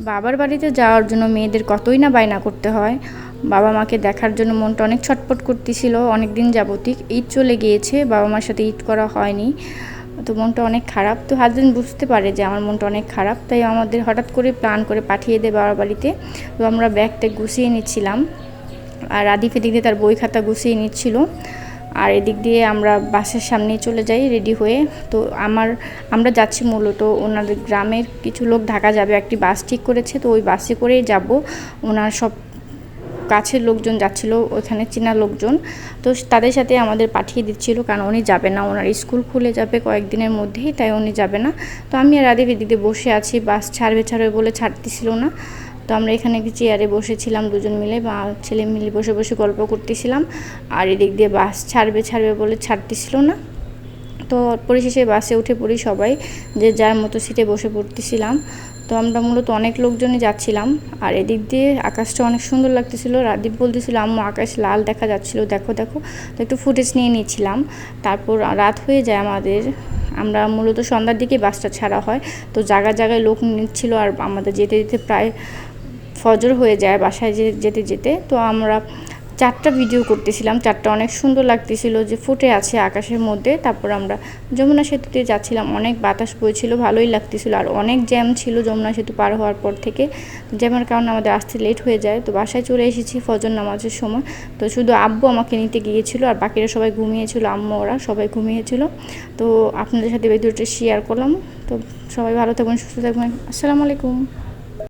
বাবার বাড়িতে যাওয়ার জন্য মেয়েদের কতই না বায়না করতে হয়। বাবা মাকে দেখার জন্য মনটা অনেক ছটফট করতেছিল অনেক দিন যাবতই। ঈদ চলে গিয়েছে, বাবা মার সাথে ঈদ করা হয়নি, তো মনটা অনেক খারাপ। তো হাজবেন্ড বুঝতে পারে যে আমার মনটা অনেক খারাপ, তাই আমাদের হঠাৎ করে প্ল্যান করে পাঠিয়ে দেয় বাবার বাড়িতে। তো আমরা ব্যাগটা গুছিয়ে নিচ্ছিলাম, আর রাদিফ এদিক দিয়ে তার বই খাতা গুছিয়ে নিচ্ছিল, আর এদিক দিয়ে আমরা বাসের সামনে চলে যাই রেডি হয়ে। তো আমরা যাচ্ছি মূলত ওনাদের গ্রামের কিছু লোক ঢাকা যাবে, একটি বাস ঠিক করেছে, তো ওই বাসে করেই যাব। ওনার সব কাছের লোকজন যাচ্ছিল, ওখানে চেনা লোকজন, তো তাদের সাথে আমাদের পাঠিয়ে দিচ্ছিল, কারণ উনি যাবে না, ওনার স্কুল খুলে যাবে কয়েকদিনের মধ্যেই, তাই উনি যাবে না। তো আমি আর রাদিফ এদিকে বসে আছি, বাস ছাড়বে বলে ছাড়তেছিল না। তো আমরা এখানে একটি চেয়ারে বসেছিলাম দুজন মিলে বা ছেলে মিলে বসে বসে গল্প করতেছিলাম, আর এদিক দিয়ে বাস ছাড়বে বলে ছাড়তেছিল না। তো পরিশেষে বাসে উঠে পড়ি সবাই, যে যার মতো সিটে বসে পড়তেছিলাম। তো আমরা মূলত অনেক লোকজনই যাচ্ছিলাম, আর এদিক দিয়ে আকাশটা অনেক সুন্দর লাগতেছিল। রাদীপ বলতেছিল আম্মু আকাশ লাল দেখা যাচ্ছিল, দেখো দেখো। তো একটু ফুটেজ নিয়ে নিয়েছিলাম। তারপর রাত হয়ে যায় আমাদের, আমরা মূলত সন্ধ্যার দিকে বাসটা ছাড়া হয়, তো জায়গায় জায়গায় লোক নিচ্ছিল, আর আমাদের যেতে যেতে প্রায় ফজর হয়ে যায় বাসায় যেতে যেতে। তো আমরা 4টা ভিডিও করতেছিলাম, 4টা অনেক সুন্দর লাগতেছিল যে ফুটে আছে আকাশের মধ্যে। তারপর আমরা যমুনা সেতুতে যাচ্ছিলাম, অনেক বাতাস বইছিল, ভালোই লাগতেছিল, আর অনেক জ্যাম ছিল যমুনা সেতু পার হওয়ার পর থেকে। জ্যামের কারণে আমাদের আসতে লেট হয়ে যায়। তো বাসায় চলে এসেছি ফজর নামাজের সময়। তো শুধু আব্বু আমাকে নিতে গিয়েছিল, আর বাকিরা সবাই ঘুমিয়েছিল, আম্মু ওরা সবাই ঘুমিয়েছিল। তো আপনাদের সাথে ভিডিওটা শেয়ার করলাম। তো সবাই ভালো থাকবেন, সুস্থ থাকবেন। আসসালামু আলাইকুম।